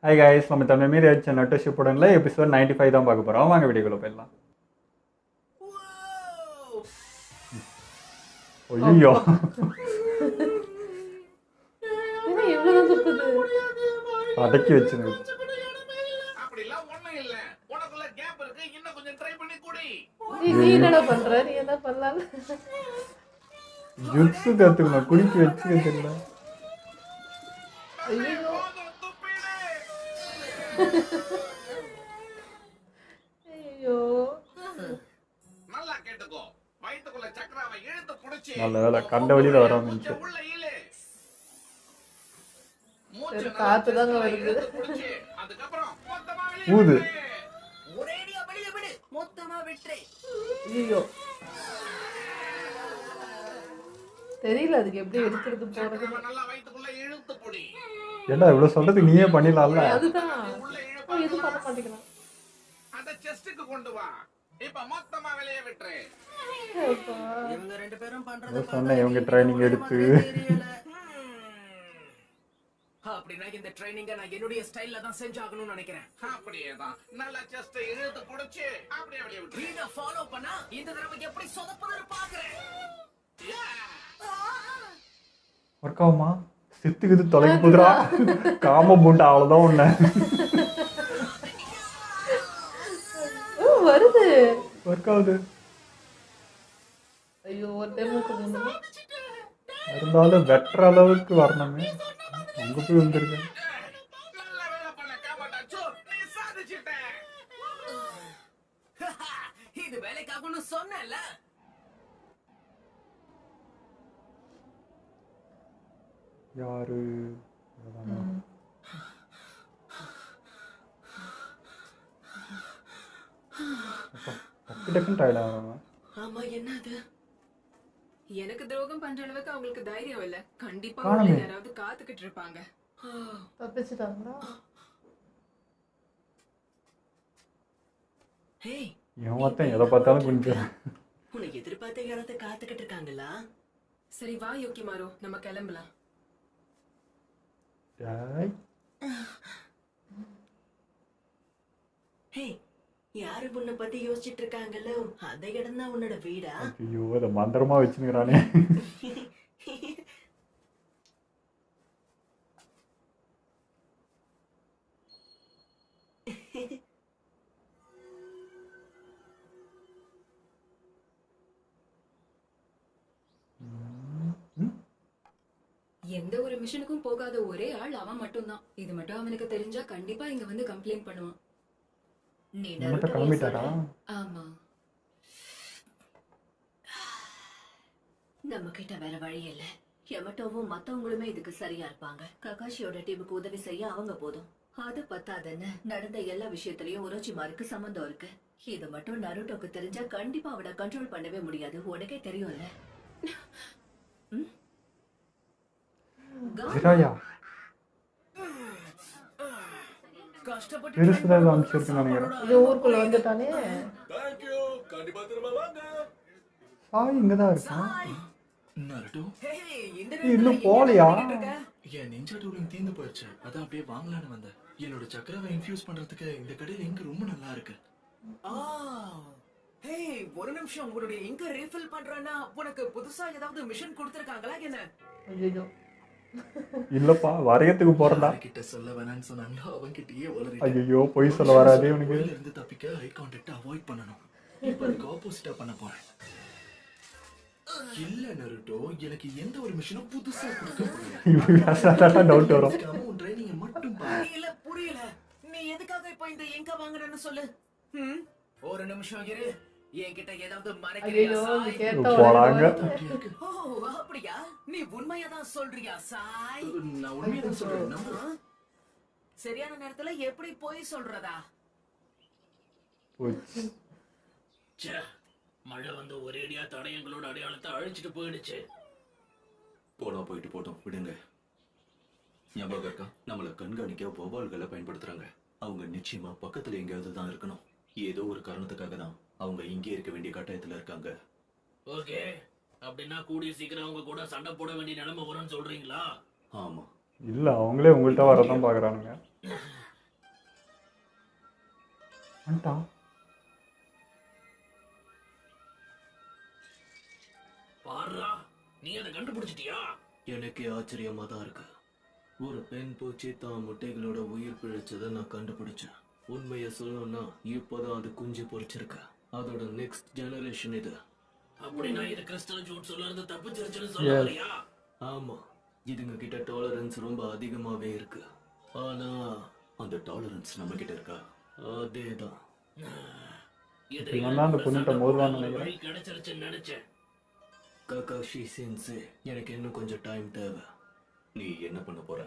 Hi guys, நம்ம தமிழ் மீறி அடிச்ச நட்டு ஷிப்புடன்ல எபிசோட் 95 தான் பார்க்க போகிறோம். வாங்க வீடியோக்குள்ள போயிடலாம். ஐயோ, அடக்கி வச்சுருங்க. ஜுட்ஸு கற்றுக்கணும், குடிக்க வச்சுக்க தெரியல. நல்ல வேலை கண்ட வழியில வராம காத்துதாங்க வருது. ஊது தெரியல அதுக்கு எப்படி எடுக்கிறது போறது. ஏண்டா இவ்வளவு சொல்றதுக்கு நீயே பண்ணிடலாம்ல. அதுதான் எதுவும் பண்ண மாட்டேங்கிறான். அத செஸ்டுக்கு கொண்டு வா. இப்ப மொத்தமா வெளிய விட்டுரு. இவங்க ரெண்டு பேரும் பண்றது சொன்ன இவங்க ட்ரைனிங் எடுத்து அப்படினா இந்த ட்ரைனிங்க நான் என்னோட ஸ்டைல்ல தான் செஞ்சாகணும்னு நினைக்கிறேன். அப்படியே தான். நல்ல செஸ்ட் இழுத்து புடிச்சு அப்படியே வெளிய விட்டுரு. இத ஃபாலோ பண்ணா இந்த தடவை எப்படி சொதப்புதுன்னு பாக்குறேன். ஒர்க் ஆகுமா? சித்துக்குது தொலைக்கு போதுரா. காம பூண்டா அவ்வளவுதான் உன்ன வருது. ஒர்க் ஆகுது. ஐயோ ஒரு டைமுக்கு முன்ன இருந்தாலும் வெட்டுற அளவுக்கு வரணுமே. அங்க போய் வந்திருக்கேன். நல்ல வேலை பண்ண காமட்டாச்சு. நீ சாதிச்சிட்ட. இது வேலைக்காகன்னு சொன்னேன்ல. யாரு டக்குன்னு டயர்ட் ஆகிறாங்க. ஆமா என்னது எனக்கு துரோகம் பண்ற அளவுக்கு அவங்களுக்கு தைரியம் இல்ல. கண்டிப்பா யாராவது காத்துக்கிட்டு இருப்பாங்க. தப்பிச்சிட்டாங்களா? ஹேய் இவன் மொத்தம் எதை பார்த்தாலும் கொஞ்சம் உன்னை எதிர்பார்த்த யாராவது காத்துக்கிட்டு இருக்காங்களா? சரி வா யோக்கிமாரோ, நம்ம கிளம்பலாம். ஹேய் யாரு உன்னை பத்தி யோசிச்சுட்டு இருக்காங்களோ அந்த இடம் தான் உன்னோட வீடா? ஐயோ அதை மந்திரமா வச்சுக்கிறானே. எந்த ஒரு மிஷனுக்கும் போகாத ஒரே ஆள் அவன் மட்டும்தான். இது மட்டும் அவனுக்கு தெரிஞ்சா கண்டிப்பா இங்க வந்து கம்ப்ளைண்ட் பண்ணுவான். நீ கிளம்பிட்டாரா? ஆமா, நம்ம கிட்ட வேற வழி இல்ல. எமட்டோவும் மத்தவங்களுமே இதுக்கு சரியா இருப்பாங்க. ககாஷியோட டீமுக்கு உதவி செய்ய அவங்க போதும். அது பத்தாதுன்னு நடந்த எல்லா விஷயத்திலயும் உரோச்சிமாருக்கு சம்பந்தம் இருக்கு. இது மட்டும் நருட்டோக்கு தெரிஞ்சா கண்டிப்பா அவனை கண்ட்ரோல் பண்ணவே முடியாது. உனக்கே தெரியும்ல. ஊருக்குள்ள வந்துட்டானே. இங்கதான் இருக்கான். இன்னும் போலையா? என் நிஞ்சா டூலிங் தீர்ந்து போயிடுச்சு. அதான் அப்படியே வாங்கலான்னு வந்தேன். என்னோட சக்கரவை இன்ஃபியூஸ் பண்றதுக்கு இந்த கடையில இங்க ரொம்ப நல்லா இருக்கு. ஹேய் ஒரு நிமிஷம், உங்களுடைய இங்க ரீஃபில் பண்றேன்னா உனக்கு புதுசா ஏதாவது மிஷன் கொடுத்திருக்காங்களா என்ன? ஐயோ இல்லப்பா வரையத்துக்கு போறதா கிட்ட சொல்ல வேணாம்னு சொன்னாங்க. அவன்கிட்டயே ஐயோ பொய் சொல்ல வராதே உனக்கு. இருந்து தப்பிக்க ஐ கான்டாக்ட் அவாய்ட் பண்ணணும். இப்போ அதுக்கு ஆப்போசிட்டா பண்ண போறேன். இல்ல நருட்டோ, எனக்கு எந்த ஒரு மிஷனும் புதுசா கொடுக்க முடியல. டவுட் வரும். உன் ட்ரைனிங் மட்டும் பாரு. இல்ல புரியல, நீ எதுக்காக இப்போ இந்த எங்க வாங்குறேன்னு சொல்லு. ஒரு நிமிஷம் இரு, என்கிட்ட ஏதாவது மறைக்கிறியா சாய்? போறாங்க. ஓ அப்படியா? நீ உண்மையா தான் சொல்றியா சாய்? நான் உண்மையா தான் சொல்றேன். சரியான நேரத்துல எப்படி போய் சொல்றதா? மழை வந்து ஒரேடியா தடயங்களோட அடையாளத்தை அழிச்சிட்டு போயிடுச்சு. போயிட்டு போட்டோம் விடுங்க. ஞாபகம் இருக்கா, நம்மள கண்காணிக்க வௌவால்களை பயன்படுத்துறாங்க. அவங்க நிச்சயமா பக்கத்துல எங்கேயாவது தான் இருக்கணும். ஏதோ ஒரு காரணத்துக்காக தான் அவங்க இங்கே இருக்க வேண்டிய கட்டாயத்துல இருக்காங்க. ஓகே, அப்படின்னா கூடிய சீக்கிரம் அவங்க கூட சண்டை போட வேண்டிய நிலைமை வரும்னு சொல்றீங்களா? ஆமா. இல்ல அவங்களே உங்கள்கிட்ட வரதான் பாக்குறானுங்க. வந்துட்டான். பாருடா, நீ அதை கண்டுபிடிச்சிட்டியா? எனக்கே ஆச்சரியமா தான் இருக்கு. ஒரு பெண் பூச்சி தான் முட்டைகளோட உயிர் பிழைச்சதை நான் கண்டுபிடிச்சேன். உண்மையை சொல்லணும்னா இப்போதான் அது குஞ்சு பொறிச்சிருக்கு. அதோட நெக்ஸ்ட் ஜெனரேஷன் இது. அப்படின்னா இது கிறிஸ்டல் ஜூட்ஸ்ல இருந்து தப்பிச்சிருச்சுன்னு சொல்ல வரியா? ஆமா, இதுங்க கிட்ட டாலரன்ஸ் ரொம்ப அதிகமாவே இருக்கு. ஆனா அந்த டாலரன்ஸ் நம்ம கிட்ட இருக்கா? அதேதான். இவன் தான் அந்த பொண்ணுகிட்ட மோதுவான்னு நினைக்கிறேன். வழி கிடைச்சிருச்சுன்னு நினைச்சேன். ககாஷி சென்சே, எனக்கு இன்னும் கொஞ்சம் டைம் தேவை. நீ என்ன பண்ண போற?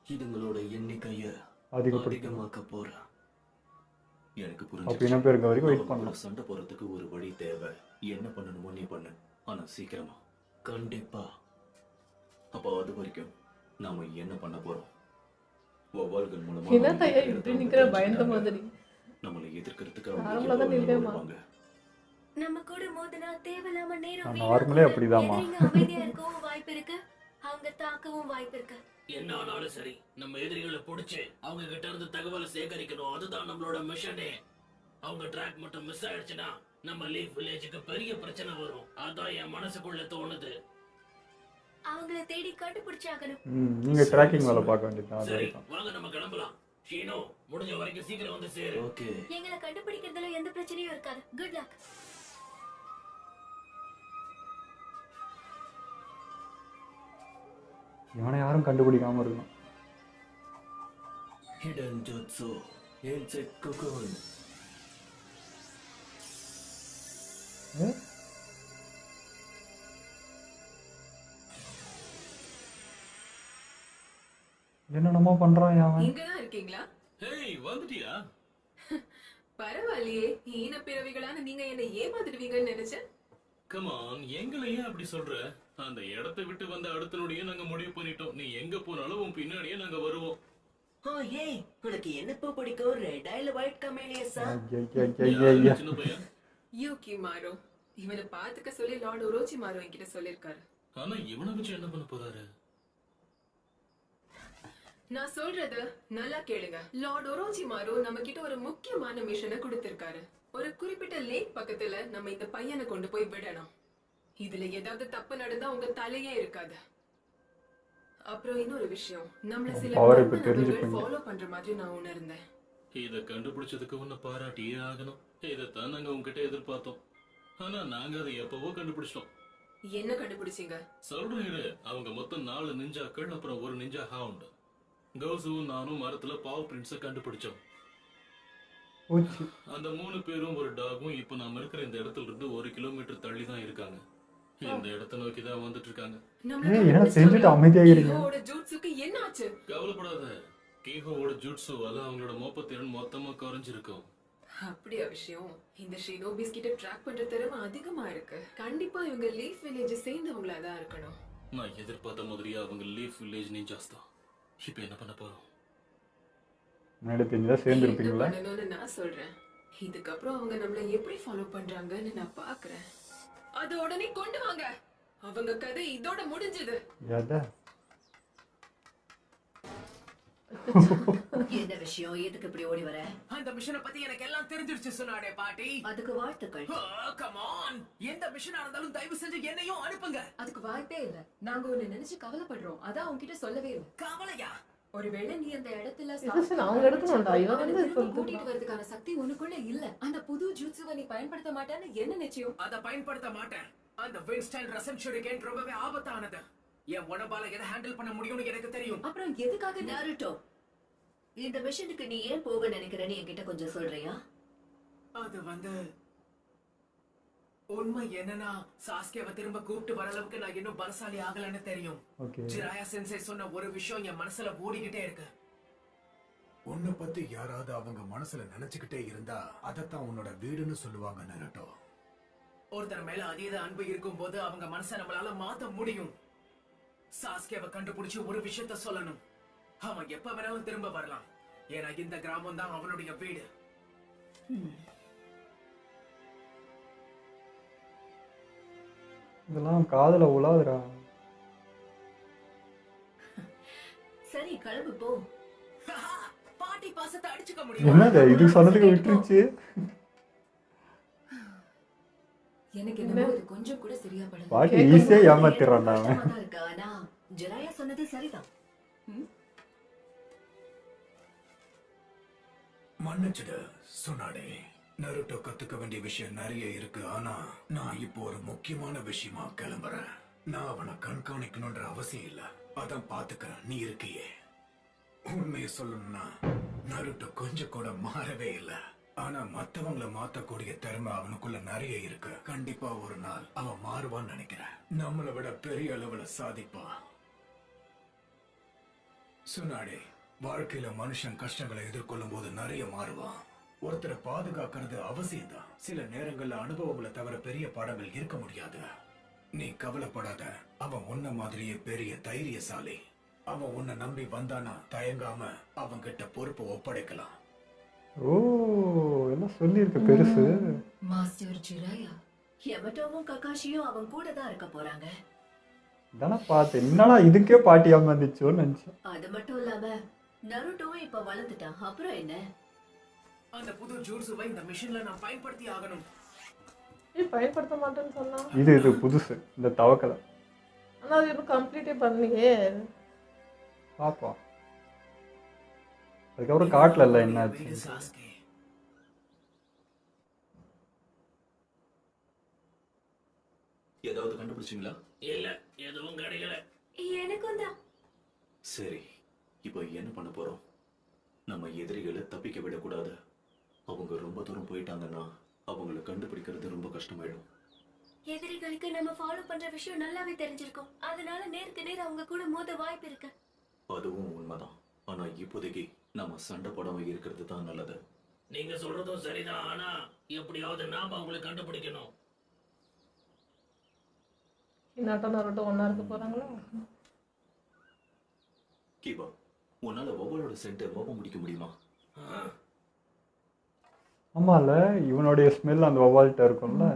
இதுங்களோட எண்ணிக்கைய அதிகமாக்க போற. எனக்கு அப்ப என்ன பேருக்கு வரைக்கும் வெயிட் புரிஞ்சு. பண்ணலாம். சண்டை போறதுக்கு ஒரு வழி தேவை. என்ன பண்ணணுமோ நீ பண்ணு, ஆனா சீக்கிரமா. கண்டிப்பா. அப்போ அது வரைக்கும் நாம என்ன பண்ண போறோம்? வௌவால்கள் மூலமா என்னத்த ஏன் இப்படி நிக்கிற பயந்த மாதிரி? நம்மளை எதிர்க்கிறதுக்கு நார்மலா தான் நில்லேம்மா. அவங்க நம்ம கூட மோதினா தேவையில்லாம நேரம் நான் வீணா நார்மலே போகுது. அப்படிதாம்மா. எதிரிங்க அமைதியா இருக்கவும் வாய்ப்பு இருக்கு, அவங்க தாக்கவும் வாய்ப்பு இருக்கு. என்ன ஆனாலும் சரி, நம்ம எதிரிகளை பிடிச்சு அவங்க கிட்ட இருந்து தகவலை சேகரிக்கணும். அதுதான் நம்மளோட மிஷனே. அவங்க ட்ராக் மட்டும் மிஸ் ஆயிடுச்சுன்னா நம்ம லீஃப் வில்லேஜுக்கு பெரிய பிரச்சனை வரும். அதான் என் மனசுக்குள்ள தோணுது. அவங்கள தேடி கண்டுபிடிச்சாகணும். நீங்க ட்ராக்கிங் வேலை பார்க்க வேண்டியதுதான். அது சரி, வரைக்கும் வாங்க நம்ம கிளம்பலாம். ஷீனோ, முடிஞ்ச வரைக்கும் சீக்கிரம் வந்து சேரு. ஓகே. எங்களை கண்டுபிடிக்கிறதுல எந்த பிரச்சனையும் இருக்காது. Good luck. இவனை யாரும் கண்டுபிடிக்காம இருக்கணும். Hidden jutsu insect cocoon. ஏ? என்னென்னமோ பண்றான் அவன். இங்கதான் இருக்கீங்களா? ஹேய், வந்துட்டியா? பரவாயில்லையே, ஈன பிறவிகளான நீங்க என்ன ஏமாத்திடுவீங்கன்னு நினைச்சேன். கமான், எங்களை ஏன் அப்படி சொல்ற? அந்த இடத்தை விட்டு வந்த அடுத்த நொடியே நாங்க முடிவு பண்ணிட்டோம். நீ எங்க போனாலும் உன் பின்னாடியே நாங்க வருவோம். ஏய், உனக்கு என்ன பூ பிடிக்கும்? ரெட் இல்ல ஒயிட் கமேலியஸா? ஐயா. சின்ன பையன். யூகி மாரோ இவனை பாத்துக்க சொல்லி லார்ட் ஒரோச்சி மாரோ என்கிட்ட சொல்லிருக்காரு. ஆனா இவனை வச்சு என்ன பண்ண போறாரு? நான் சொல்றது நல்லா கேளுங்க. லார்ட் ஒரோச்சி மாரோ நம்ம கிட்ட ஒரு முக்கியமான மிஷனை கொடுத்திருக்காரு. ஒரு குறிப்பிட்ட லேக் பக்கத்துல நம்ம இந்த பையனை கொண்டு போய் விடணும். இதுல ஏதாவது தப்பு நடந்தா உங்க தலையே இருக்காது. அப்புறம் இன்னொரு விஷயம், நம்மள சில அவரை இப்ப தெரிஞ்சுப்பீங்க. ஃபாலோ பண்ற மாதிரி நான் உணர்ந்தேன். இத கண்டுபிடிச்சதுக்கு உன்னை பாராட்டியே ஆகணும். இதைத்தான் நாங்க உங்ககிட்ட எதிர்பார்த்தோம். ஆனா நாங்க அதை எப்பவோ கண்டுபிடிச்சிட்டோம். என்ன கண்டுபிடிச்சீங்க? சொல்றேன் இரு. அவங்க மொத்தம் 4 நிஞ்சாக்கள், அப்புறம் ஒரு நிஞ்சா ஹவுண்ட். கௌசுவும் நானும் மரத்துல பாவ் பிரிண்ட்ஸ கண்டுபிடிச்சோம். போச்சு. அந்த 3 பேரும் ஒரு டாகும் இப்ப நாம இருக்கிற இந்த இடத்துல இருந்து 1 கிலோமீட்டர் தள்ளி தான் இருக்காங்க. இந்த இடத்தை நோக்கி தான் வந்துட்டு இருக்காங்க. ஏய், என்ன செஞ்சுட்டு அமைதியாகிறீங்க? கீஹோவோட ஜூட்ஸுக்கு என்ன ஆச்சு? கவலைப்படாத. கீஹோவோட ஜுட்ஸுவால அவங்களோட மோப்பத்திறன் மொத்தமா குறைஞ்சிருக்கும். அப்படியா விஷயம்? இந்த ஷினோபிஸ் கிட்ட ட்ராக் பண்ற திறமை அதிகமா இருக்கு. கண்டிப்பா இவங்க லீஃப் வில்லேஜ் சேர்ந்தவங்களா தான் இருக்கணும். நான் எதிர்பார்த்த மாதிரியே அவங்க லீஃப் வில்லேஜ் நிஞ்சாஸ் தான். இப்ப என்ன பண்ண போறோம்? முன்னாடி தெரிஞ்சுதான் சேர்ந்துருப்பீங்களா? என்ன பண்ணணும்னு நான் சொல்றேன். இதுக்கப்புறம் அவங்க நம்மள எப்படி ஃபாலோ பண்றாங்கன்னு நான் பாக்குறேன். அது உடனே கொண்டு வாங்க. அவங்க கதை இதோட முடிஞ்சது. எதை? என்ன விஷயம்? எதுக்கு இப்படி ஓடி வர? அந்த மிஷனை பத்தி எனக்கு எல்லாம் தெரிஞ்சிருச்சு சொன்னாடே பாட்டி. அதுக்கு வாழ்த்துக்கள். Come on. எந்த மிஷனா இருந்தாலும் தயவு செஞ்சு என்னையும் அனுப்புங்க. அதுக்கு வாய்ப்பே இல்ல. நாங்க ஒன்னு நினைச்சு கவலைப்படுறோம். அதான் உன்கிட்ட சொல்லவே இல்லை. கவலையா? ஒருவேளை நீ அந்த இடத்துல இது அவங்க எடுக்கணும்டா. இவன் வந்து அவனை திரும்ப சொல்லிட்டு கூட்டிட்டு வரதுக்கான சக்தி உனக்குள்ள இல்ல. அந்த புது ஜூட்சுவை நீ பயன்படுத்த மாட்டேன்னு என்ன நிச்சயம்? அதை பயன்படுத்த மாட்டேன். அந்த வின்ஸ்டைல் ரசன் ஷூரிகேன் ரொம்பவே ஆபத்தானது. என் உடம்பால எதை ஹேண்டில் பண்ண முடியும்னு எனக்கு தெரியும். அப்புறம் எதுக்காக நாருட்டோ, இந்த மிஷனுக்கு நீ ஏன் போக நினைக்கிறேன்னு என்கிட்ட கொஞ்சம் சொல்றியா? அது வந்து உண்மை என்னன்னா, சாஸ்கேவை திரும்ப கூப்பிட்டு வர அளவுக்கு நான் இன்னும் பலசாலி ஆகலன்னு தெரியும். ஓகே. ஜிராயா சென்சே சொன்ன ஒரு விஷயம் என் மனசுல ஓடிக்கிட்டே இருக்கு. உன்னை பத்தி யாராவது அவங்க மனசுல நினைச்சுக்கிட்டே இருந்தா அதத்தான் உன்னோட வீடுன்னு சொல்லுவாங்க நருட்டோ. ஒருத்தர் மேல அதீத அன்பு இருக்கும் போது அவங்க மனசை நம்மளால மாத்த முடியும். சாஸ்கேவை கண்டுபிடிச்சு ஒரு விஷயத்த சொல்லணும். அவன் எப்ப வேணாலும் திரும்ப வரலாம். ஏன்னா இந்த கிராமம் தான் அவனுடைய வீடு. இதெல்லாம் காதுல உலாதுடா. சரி, கிளம்பு போ. பாட்டி பாசத்தை அடிச்சுக்க முடியும். என்னங்க இது சொன்னதுக்கு விட்டுருச்சு. எனக்கு என்னமோ இது கொஞ்சம் கூட சரியா படல. பாட்டி ஈஸியா ஏமாத்திடுறான்டா அவன். கஷ்டமா தான் இருக்கு. ஆனா ஜெராயா சொன்னது சரிதான். மன்னிச்சிடு சொன்னாடே. நருட்டோ கத்துக்க வேண்டிய விஷயம் நிறைய இருக்கு. ஆனா நான் இப்போ ஒரு முக்கியமான விஷயமா கிளம்புறேன். நான் அவனை கண்காணிக்கணும்ன்ற அவசியம் இல்ல. அதான் பாத்துக்க நீ இருக்கியே. உண்மையை சொல்லணும்னா நருட்டோ கொஞ்சம் கூட மாறவே இல்ல. ஆனா மத்தவங்கள மாத்தக்கூடிய திறமை அவனுக்குள்ள நிறைய இருக்கு. கண்டிப்பா ஒரு நாள் அவன் மாறுவான்னு நினைக்கிறேன். நம்மளை விட பெரிய அளவுல சாதிப்பா. சொன்னாடே, வாழ்க்கையில மனுஷன் கஷ்டங்களை எதிர்கொள்ளும் போது நிறைய மாறுவான். ஒருத்தரை பாதுகாக்கிறது அவசியம்தான். சில நேரங்கள்ல அனுபவங்களை தவிர பெரிய பாடங்கள் இருக்க முடியாது. நீ கவலைப்படாத. அவன் உன்ன மாதிரியே பெரிய தைரியசாலி. அவன் உன்னை நம்பி வந்தானா தயங்காம அவன் கிட்ட பொறுப்பை ஒப்படைக்கலாம். ஓ எல்லாம் சொல்லியிருக்க பெருசு. மாஸ்டர் ஜெராயா யமட்டோவும் ககாஷியும் அவன் கூட தான் இருக்க போறாங்க. தானே பார்த்தேன். என்னடா இதுக்கே பாட்டி ஏமாந்துச்சோன்னு நினைச்சேன். அது மட்டும் இல்லாம நருட்டோவும் இப்ப வளர்ந்துட்டான். அப்புறம் என்ன? அந்த புது ஜூட்ஸுவை இந்த மிஷின்ல நான் பயன்படுத்தி ஆகணும். பயன்படுத்த மாட்டேன்னு சொன்னா. இது புதுசு இந்த தவக்கலை. ஆனா அது இன்னும் கம்ப்ளீட்டே பண்ணலையே. பாப்போம். அதுக்கப்புறம் காட்டல இல்ல என்னாச்சு. சாஸ்கே, ஏதாவது கண்டுபிடிச்சிங்களா? இல்ல எதுவும் கிடைக்கல. எனக்கும் தான். சரி, இப்போ என்ன பண்ண போறோம்? நம்ம எதிரிகளை தப்பிக்க விடக்கூடாது. அவங்க ரொம்ப தூரம் போயிட்டாங்கன்னா அவங்களை கண்டுபிடிக்கிறது ரொம்ப கஷ்டமாயிடும். எதிரிகளுக்கு நம்ம ஃபாலோ பண்ற விஷயம் நல்லாவே தெரிஞ்சிருக்கும். அதனால நேருக்கு நேர் அவங்க கூட மோத வாய்ப்பு இருக்கு. அதுவும் உண்மைதான். ஆனா இப்போதைக்கு நம்ம சண்டை போடாம இருக்கிறது தான் நல்லது. நீங்க சொல்றதும் சரிதான். ஆனா எப்படியாவது நாம அவங்களை கண்டுபிடிக்கணும். இன்னாட்டோ நருட்டோ ஒன்னா இருக்க போறாங்களா? கீபா, உன்னால ஒவ்வொருட சென்டை மோப்ப முடிக்க முடியுமா? ஆமால இவனுடைய ஸ்மெல் அந்த வவால்கிட்ட இருக்கும்ல.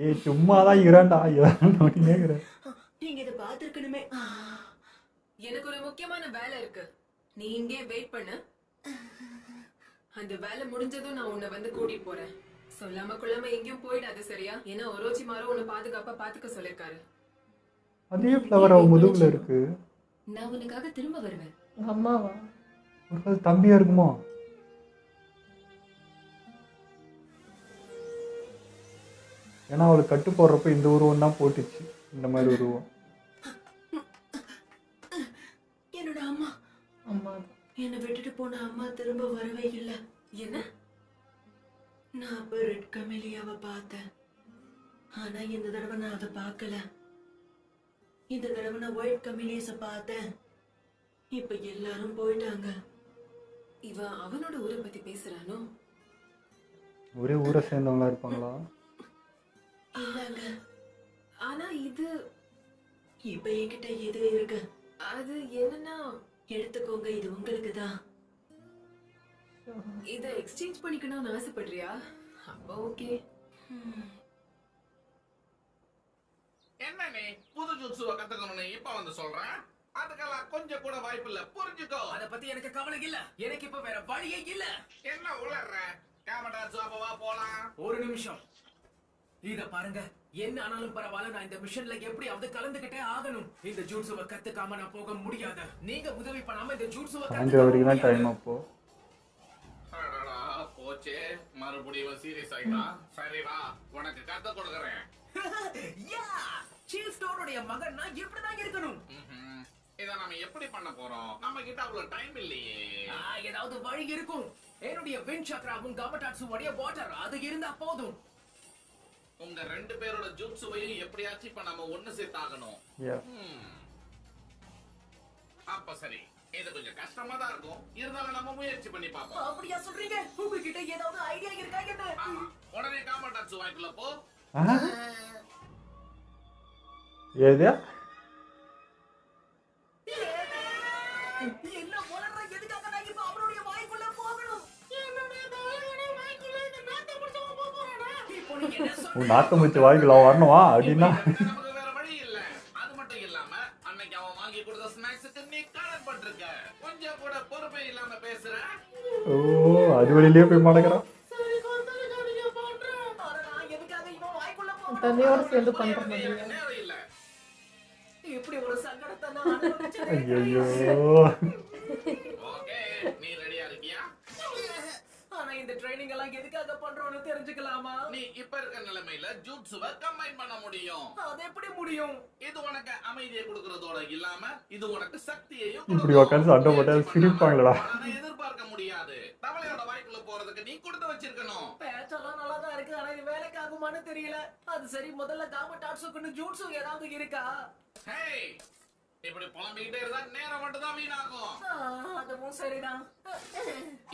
ஏய் சும்மாதான் இரண்டா நோட்டினேங்கிற. நீங்க இதை பார்த்திருக்கணுமே. எனக்கு ஒரு முக்கியமான வேலை இருக்கு. நீ இங்கே வெயிட் பண்ணு. அந்த வேலை முடிஞ்சதும் நான் உன்னை வந்து கூட்டிட்டு போறேன். சொல்லாம கொள்ளாம எங்கேயும் போயிடாது, சரியா? ஏன்னா ஒரோச்சிமாரோ உன்னை பாதுகாப்பா பாத்துக்க சொல்லிருக்காரு. அதே ஃப்ளவர் அவ முதுகுல இருக்கு. நான் உனக்காக திரும்ப வருவேன். அம்மாவா? ஒரு தம்பியா இருக்குமோ? ஏன்னா அவளுக்கு கட்டு போடுறப்ப இந்த உருவம் தான் போட்டுச்சு. இந்த மாதிரி உருவம். என்னோட அம்மா அம்மா என்னை விட்டுட்டு போன அம்மா திரும்ப வரவே இல்ல. என்ன? நான் அப்ப ரெட் கமேலியாவை பார்த்தேன். ஆனா இந்த தடவை நான் அதை பார்க்கல. இந்த தடவை நான் ஒயிட் கமேலியஸ பார்த்தேன். இப்ப எல்லாரும் போயிட்டாங்க. இவன் அவனோட ஊரை பத்தி பேசுறானோ? ஒரே ஊரை சேர்ந்தவங்களா இருப்பாங்களா? இல்லங்க, ஆனா இது இப்ப என்கிட்ட இது இருக்கு. அது என்னன்னா, எடுத்துக்கோங்க, இது உங்களுக்கு தான். இத எக்ஸ்சேஞ்ச் பண்ணிக்கணும்னு ஆசைப்படுறியா? அப்ப ஓகே. என்ன நீ புது ஜுட்சுவை கத்துக்கணும்னு இப்ப வந்து சொல்றேன்? அதுக்கெல்லாம் கொஞ்சம் கூட வாய்ப்பு இல்ல, புரிஞ்சுக்கோ. அத பத்தி எனக்கு கவலை இல்ல. எனக்கு இப்ப வேற வழியே இல்ல. என்ன உளர்ற? கேமரா ஜாபவா போலாம். ஒரு நிமிஷம் இத பாருங்க. என்ன ஆனாலும் பரவாயில்ல, நான் இந்த மிஷன்ல எப்படியாவது கலந்துகிட்டே ஆகணும். இந்த ஜூட்சுவை கத்துக்காம நான் போக முடியாது. நீங்க உதவி பண்ணாம இந்த ஜூட்சுவை சாயந்தரம் வரைக்கும் தான் டைம். அப்போ அடடா, போச்சே, மறுபடியும் சீரியஸ் ஆயிட்டான். சரி வா, உனக்கு கத்து கொடுக்கறேன். யா சீஃப் ஸ்டோருடைய மகன் நான் எப்படிதான் இருக்கணும்? இத நாம எப்படி பண்ண போறோம்? நம்ம கிட்ட அவ்வளவு டைம் இல்லையே. ஏதாவது வழி இருக்கும். என்னுடைய வின் சக்ராவும் கமடாட்சுவோட வாட்டர் அது இருந்தா போதும். உங்க ரெண்டு பேரோட ஜூட்சுவையும் எப்படியாச்சும் இப்ப நம்ம ஒண்ணு சேர்த்தாகணும். அப்ப சரி, இது கொஞ்சம் கஷ்டமா தான் இருக்கும். இருந்தாலும் நம்ம முயற்சி பண்ணி பார்ப்போம். அப்படியா சொல்றீங்க? உங்ககிட்ட ஏதாவது ஐடியா இருக்கா என்ன? உடனே காமடாட்சு வாங்கிக்கல போ. ஏதா என்ன வளர்ற? எதுக்காக நான் இப்ப அவருடைய வாய்க்குள்ள போகணும்? உன் நாத்தம் வச்சு வாய்க்கலாம் வரணுமா அப்படின்னா? நமக்கு வேற வழி இல்ல. அது மட்டும் இல்லாம அன்னைக்கு அவன் வாங்கி கொடுத்த ஸ்நாக்ஸ் பாதி வழியிலேயே போய் மாட்டேங்கிறான். தண்ணியோட சேர்ந்து பண்ற மாதிரி. நேரம் இல்ல. இப்படி ஒரு சங்கடத்தை நான் அனுபவிச்சதே ஐயோ ஓகே நீ ரெடியா இருக்கியா? ஆனா இந்த ட்ரைனிங் எல்லாம் எதுக்காக பண்றோம்னு தெரிஞ்சுக்கலாமா? நீ இப்ப இருக்க நிலைமையில ஜூட்ஸுவை கம்பைன் பண்ண முடியும். அது எப்படி முடியும்? இது உனக்கு அமைதியை கொடுக்கறதோட இல்லாம இது உனக்கு சக்தியையும் இப்படி கொடுக்கும். உட்காந்து சண்டை போட்டா சிரிப்பாங்களடா. ஆனா எதிர்பார்க்க முடியாது. தவளையோட வாய்க்குள்ள போறதுக்கு நீ கொடுத்து வச்சிருக்கணும். பேச்செல்லாம் நல்லா தான் இருக்கு, ஆனா இது வேலைக்கு ஆகுமான்னு தெரியல. அது சரி, முதல்ல காம டாட்ஸுக்குன்னு ஜூட்ஸு ஏதாவது இருக்கா? ஹேய், இப்படி புலம்பிக்கிட்டே இருந்தா நேரம் மட்டும் தான் வீணாகும். அதுவும் சரிதான்.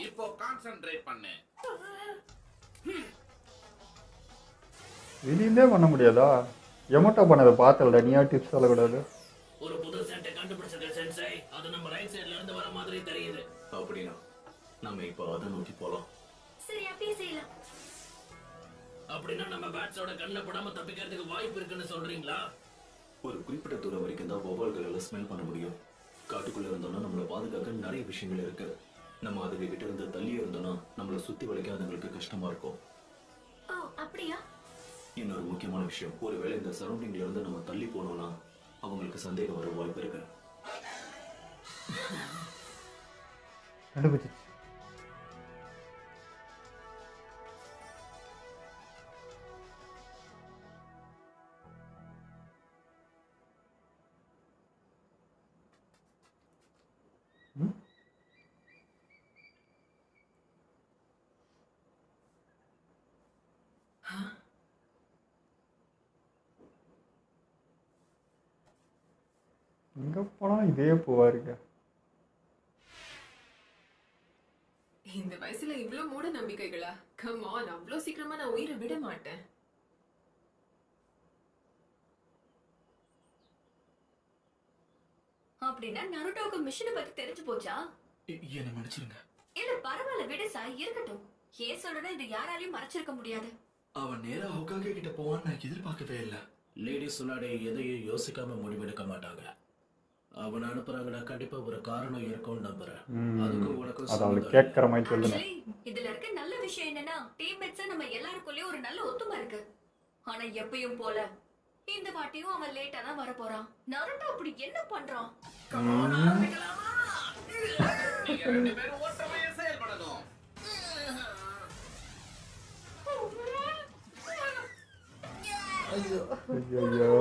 இப்போ கான்சென்ட்ரேட் பண்ணு. வெளியிலே பண்ண முடியாதா? எமோட்டா பண்ணதை பார்த்தல, நீயா டிப்ஸ் சொல்லக்கூடாது. ஒரு புது சென்ட்டை கண்டுபிடிச்சது சென்சை. அது நம்ம ரைட் சைடுல இருந்து வர மாதிரி தெரியுது. அப்படின்னா நம்ம இப்போ அதை நோக்கி போலாம். சரி அப்படியே செய்யலாம். அப்படின்னா நம்ம பேட்ஸோட கண்ணில் படாம தப்பிக்கிறதுக்கு வாய்ப்பு இருக்குன்னு சொல்றீங்களா? ஒரு குறிப்பிட்ட தூரம் வரைக்கும் தான் வௌவால்கள் எல்லாம் ஸ்மெல் பண்ண முடியும். காட்டுக்குள்ள இருந்தோம்னா நம்மளை பாதுகாக்க நிறைய விஷயங்கள் இருக்கு. நம்ம அதுக்கு கிட்ட இருந்து தள்ளியே இருந்தோம்னா நம்மளை சுத்தி வளைக்க அதுங்களுக்கு கஷ்டமா இருக்கும். ஓ அப்படியா? இன்னொரு முக்கியமான விஷயம், ஒருவேளை இந்த சரௌண்டிங்ல இருந்து நம்ம தள்ளி போனோம்னா அவங்களுக்கு சந்தேகம் வர வாய்ப்பு இருக்கு. கண்டுபிடிச்சிச்சு. எங்க போனா இதே பூவா இருக்கு. இந்த வயசுல இவ்ளோ மூட நம்பிக்கைகளா? கம் ஆன், அவ்ளோ சீக்கிரமா நான் உயிரை விட மாட்டேன். அப்படின்னா நருட்டோக்கு மிஷனை பத்தி தெரிஞ்சு போச்சா? என்ன மன்னிச்சிருங்க. இல்ல பரவாயில்ல, விடு சாய், இருக்கட்டும். ஏன் சொல்றேன்னா இது யாராலையும் மறைச்சிருக்க முடியாது. அவன் நேரா ஹோகாகே கிட்ட போவான்னு நான் எதிர்பார்க்கவே இல்லை. லேடிஸ் முன்னாடி எதையும் யோசிக்காம முடிவெடுக்க மாட்டாங்க. அவனை அனுப்புறாங்கன்னா கண்டிப்பா ஒரு காரணம் இருக்கும்னு நம்புறேன். அதுக்கும் உனக்கும் அது அவளுக்கு சம்மதம் கேட்கற மாதிரி சொல்லுங்க. Actually, இதுல இருக்க நல்ல விஷயம் என்னன்னா டீம்மேட்ஸா நம்ம எல்லாருக்குள்ளயும் ஒரு நல்ல ஒத்துமை இருக்கு. ஆனா எப்பயும் போல இந்த வாட்டியும் அவன் லேட்டா தான் வர போறான். நருட்டோ அப்படி என்ன பண்றான்? நீங்க ரெண்டு பேரும் ஒற்றுமையா செயல்படணும். ஐயோ ஐயோ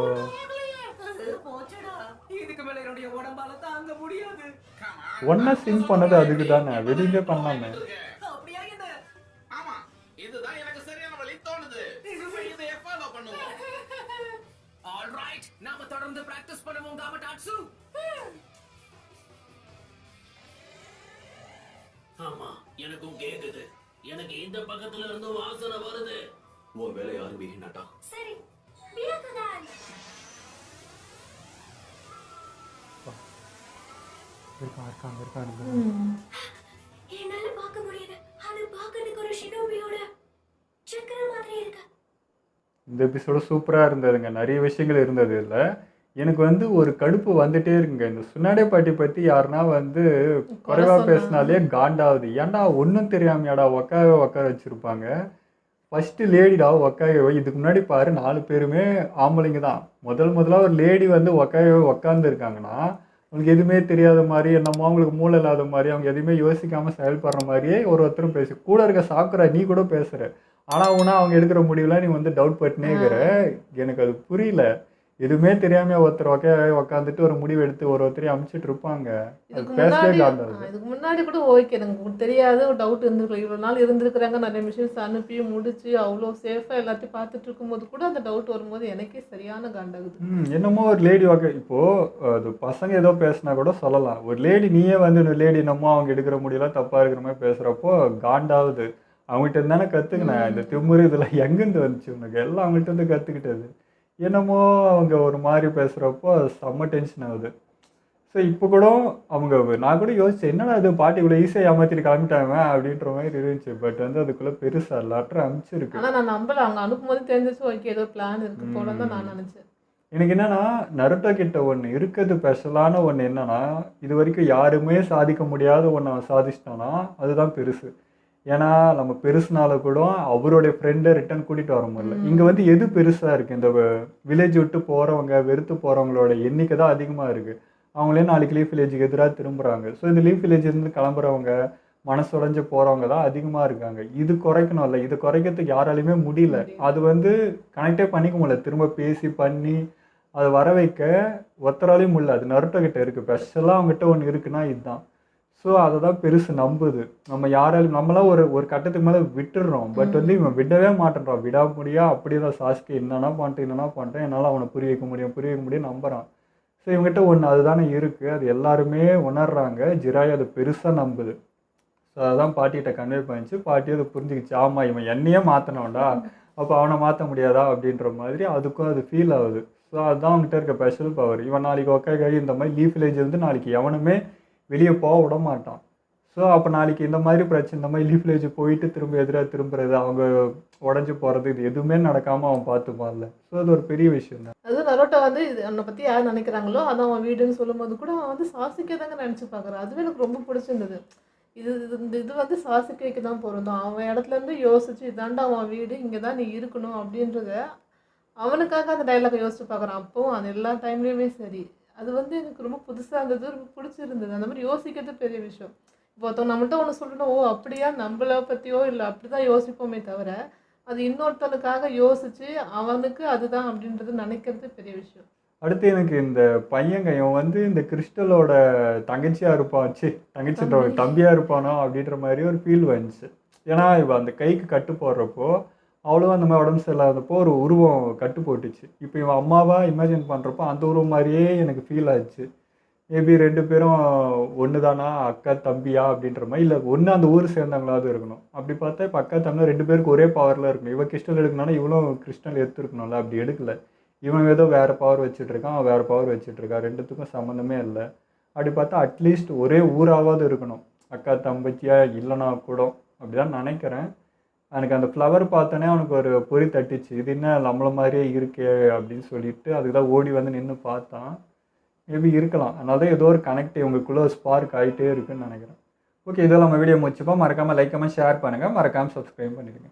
போச்சடா, இதுக்கு மேல என்னுடைய உடம்பால தாங்க முடியாது. Come on. ஒன்னா சிங் பண்ணது அதுக்கு தானே, வெளியிலே பண்ணலாமே. அப்படியா என்ன? ஆமா, இதுதான் எனக்கு சரியான வழி தோணுது. இதை ஃபாலோ பண்ணுவோம். ஆல்ரைட், நாம தொடர்ந்து பிராக்டிஸ் பண்ணுவோம் காமடாட்சு. ஆமா, எனக்கும் கேக்குது. எனக்கு இந்த பக்கத்துல இருந்து வாசனை வருது. உன் வேலை யாரும் வீணாட்டா. சரி, வியாக்குதான். இருக்காங்க. என்னால பார்க்க முடியுது. அது பார்க்கிறதுக்கு ஒரு ஷினோபியோட சக்கர மாதிரி இருக்கு. இந்த எபிசோடு சூப்பராக இருந்ததுங்க. நிறைய விஷயங்கள் இருந்தது இல்லை. எனக்கு வந்து ஒரு கடுப்பு வந்துட்டே இருக்குங்க. இந்த சுனாடே பாட்டி பற்றி யாருன்னா வந்து குறைவா பேசினாலே காண்டாவது. ஏன்டா ஒன்றும் தெரியாமையாடா உட்கார வச்சுருப்பாங்க. ஃபஸ்ட்டு லேடிடா உக்காயோ. இதுக்கு முன்னாடி பாரு 4 பேருமே ஆம்பளைங்க தான். முதல்ல ஒரு லேடி வந்து உக்காந்துருக்காங்கன்னா அவங்களுக்கு எதுவுமே தெரியாத மாதிரி, என்னமோ அவங்களுக்கு மூளை இல்லாத மாதிரி, அவங்க எதுவுமே யோசிக்காமல் செயல்படுற மாதிரியே ஒருத்தரும் பேசு. கூட இருக்க சாக்குறா நீ கூட பேசுகிற. ஆனால் உனா அவங்க எடுக்கிற முடிவுலாம் நீ வந்து டவுட் பட்டுனே இருக்கிற. எனக்கு அது புரியல. எதுவுமே தெரியாம ஒருத்தர் உக்காந்துட்டு ஒரு முடிவு எடுத்து ஒருத்தரையும் அமைச்சிட்டு இருப்பாங்க. இதுக்கு முன்னாடி கூட ஓகே, எனக்கு தெரியாது, ஒரு டவுட் இருந்திருக்கலாம். இவ்வளோ நாள் இருந்திருக்கிறாங்க, நிறைய மிஷின்ஸ் அனுப்பி முடிச்சு அவ்வளோ சேஃபாக எல்லாத்தையும் பார்த்துட்டு இருக்கும்போது கூட அந்த டவுட் வரும்போது எனக்கே சரியான காண்டாகுது. என்னமோ ஒரு லேடி இப்போ அது பசங்க ஏதோ பேசினா கூட சொல்லலாம். ஒரு லேடி நீயே வந்து ஒரு லேடி என்னமோ அவங்க எடுக்கிற முடியெல்லாம் தப்பா இருக்கிற மாதிரி பேசுறப்போ காண்டாகுது. அவங்ககிட்ட இருந்தானே கத்துக்கினேன். இந்த திமுரு இதெல்லாம் எங்கேருந்து வந்துச்சு உனக்கு? எல்லாம் அவங்கள்ட்ட இருந்து கத்துக்கிட்டது. என்னமோ அவங்க ஒரு மாதிரி பேசுகிறப்போ செம்ம டென்ஷன் ஆகுது. ஸோ இப்போ கூட அவங்க நான் கூட யோசிச்சேன், என்னடா அது பாட்டிக்குள்ளே ஈஸியாக ஏமாற்றிட்டு கிளம்பிட்டாங்க அப்படின்ற மாதிரி இருந்துச்சு. பட் வந்து அதுக்குள்ளே பெருசாக லெட்டர் அனுப்பிச்சிருக்கு. ஆனால் நான் நம்பல, அவங்க அனுப்பும்போது தெரிஞ்சிச்சு ஓகே ஏதோ பிளான் இருக்கு போல தான் நான் நினச்சேன். எனக்கு என்னன்னா நருட்டோ கிட்ட ஒன்று இருக்கிறது ஸ்பெஷலான ஒன்று என்னன்னா, இது வரைக்கும் யாருமே சாதிக்க முடியாத ஒன்று அவன் சாதிச்சிட்டானா அதுதான் பெருசு. ஏன்னா நம்ம பெருசுனால கூட அவருடைய ஃப்ரெண்டை ரிட்டர்ன் கூட்டிகிட்டு வர முடியல. இங்கே வந்து எது பெருசாக இருக்குது, இந்த வில்லேஜ் விட்டு போகிறவங்க வெறுத்து போகிறவங்களோட எண்ணிக்கை தான் அதிகமாக இருக்குது. அவங்களே நாளைக்கு லீஃப் வில்லேஜுக்கு எதிராக திரும்புகிறாங்க. ஸோ இந்த லீஃப் வில்லேஜ்லேருந்து கிளம்புறவங்க மனசுடைஞ்சு போகிறவங்க தான் அதிகமாக இருக்காங்க. இது குறைக்கணும்ல, இது குறைக்கிறதுக்கு யாராலையுமே முடியல. அது வந்து கனெக்டே பண்ணிக்க முடியல. திரும்ப பேசி பண்ணி அதை வர வைக்க ஒத்தராலையும் முடியல. அது நருட்டோ கிட்ட இருக்குது. ஸ்பெஷலாக அவங்ககிட்ட ஒன்று இருக்குன்னா இதுதான். ஸோ அதை தான் பெருசு நம்புது. நம்ம யாராலும் நம்மளாம் ஒரு கட்டத்துக்கு மேலே விட்டுடுறோம். பட் வந்து இவன் விடவே மாட்டேன்றான். விட முடியா அப்படியே தான் சாஸ்கி என்னன்னா பண்ணிட்டேன் என்னால் அவனை புரிய வைக்க முடியும் நம்புகிறான். ஸோ இவங்ககிட்ட ஒன்று அதுதானே இருக்குது. அது எல்லாருமே உணர்றாங்க. ஜிராய் அதை பெருசாக நம்புது. ஸோ அதான் பாட்டிகிட்ட கன்வே பண்ணிச்சு. பாட்டி அதை புரிஞ்சுக்கிச்சு. ஆமாம் இவன் என்னையே மாற்றினவன்டா, அப்போ அவனை மாற்ற முடியாதா அப்படின்ற மாதிரி அதுக்கும் அது ஃபீல் ஆகுது. ஸோ அதுதான் அவங்ககிட்ட இருக்க ஸ்பெஷல் பவர். இவன் நாளைக்கு ஒக்காய் இந்த மாதிரி லீஃப் வில்லேஜ் வந்து நாளைக்கு எவனுமே வெளியே போக விட மாட்டான். ஸோ அப்போ நாளைக்கு இந்த மாதிரி பிரச்சனை, இந்த மாதிரி லீஃப் வில்லேஜ் போயிட்டு திரும்ப எதிராக திரும்புறது, அவங்க உடஞ்சி போகிறது, இது எதுவுமே நடக்காமல் அவன் பார்த்துப்பான்ல. ஸோ அது ஒரு பெரிய விஷயம் தான். அது நரோட்டோ வந்து இது அவனை பற்றி யார் நினைக்கிறாங்களோ அதான் அவன் வீடுன்னு சொல்லும்போது கூட அவன் வந்து சாசுகே தாங்க நினச்சி பார்க்குறான். அதுவே எனக்கு ரொம்ப பிடிச்சிருந்தது. இது வந்து சாசுகேக்கு தான் பொருந்தும். அவன் இடத்துலேருந்து யோசிச்சு இதாண்டா அவன் வீடு, இங்கே தான் நீ இருக்கணும் அப்படின்றத அவனுக்காக அந்த டைலாகை யோசிச்சு பார்க்குறான். அப்போவும் அது எல்லா டைம்லேயுமே சரி. அது வந்து எனக்கு ரொம்ப புதுசாக இருந்தது, ரொம்ப பிடிச்சிருந்தது. அந்த மாதிரி யோசிக்கிறது பெரிய விஷயம். இப்போ ஒருத்தவங்க நம்மகிட்ட ஒன்று சொல்லணும், ஓ அப்படியா நம்மளை பற்றியோ இல்லை அப்படி தான் யோசிப்போமே தவிர அது இன்னொருத்தனுக்காக யோசிச்சு அவனுக்கு அதுதான் அப்படின்றது நினைக்கிறது பெரிய விஷயம். அடுத்து எனக்கு இந்த பையங்க இவன் வந்து இந்த கிறிஸ்டலோட தங்கச்சியாக இருப்பான், தங்கச்சின்ற தம்பியாக இருப்பானோ அப்படின்ற மாதிரி ஒரு ஃபீல் வந்துச்சு. ஏன்னா இவன் அந்த கைக்கு கட்டு போடுறப்போ அவ்வளோ அந்த மாதிரி உடம்பு சரியில்லாதப்போ ஒரு உருவம் கட்டு போட்டுச்சு. இப்போ இவன் அம்மாவாக இமேஜின் பண்ணுறப்போ அந்த உருவம் மாதிரியே எனக்கு ஃபீல் ஆச்சு. மேபி 2 பேரும் ஒன்று தானா, அக்கா தம்பியா அப்படின்ற மாதிரி, இல்லை ஒன்று அந்த ஊர் சேர்ந்தவங்களாவது இருக்கணும். அப்படி பார்த்தா இப்போ அக்கா தம்பினா 2 பேருக்கு ஒரே பவரில் இருக்கணும். இவன் கிறிஸ்டல் எடுக்கணும்னா இவளும் கிறிஸ்டல் எடுத்துருக்கணும்ல, அப்படி எடுக்கலை. இவன் ஏதோ வேறு பவர் வச்சுட்ருக்கான், அவன் வேறு பவர் வச்சுட்ருக்கான். 2த்துக்கும் சம்மந்தமே இல்லை. அப்படி பார்த்தா அட்லீஸ்ட் ஒரே ஊராவது இருக்கணும், அக்கா தம்பச்சியா இல்லைனா கூட. அப்படி தான் நினைக்கிறேன். எனக்கு அந்த ஃப்ளவர் பார்த்தோன்னே அவனுக்கு ஒரு பொறி தட்டிச்சு. இது என்ன நம்மள மாதிரியே இருக்கே அப்படின்னு சொல்லிட்டு அதுக்கு தான் ஓடி வந்து நின்று பார்த்தான். மேபி இருக்கலாம். அதனால தான் ஏதோ ஒரு கனெக்ட் இவங்களுக்குள்ளே ஸ்பார்க் ஆகிட்டே இருக்குன்னு நினைக்கிறேன். ஓகே, இதெல்லாம் நம்ம வீடியோ முடிச்சுப்போம். மறக்காமல் லைக் கமெண்ட் ஷேர் பண்ணுங்கள். மறக்காமல் சப்ஸ்கிரைப் பண்ணிடுங்க.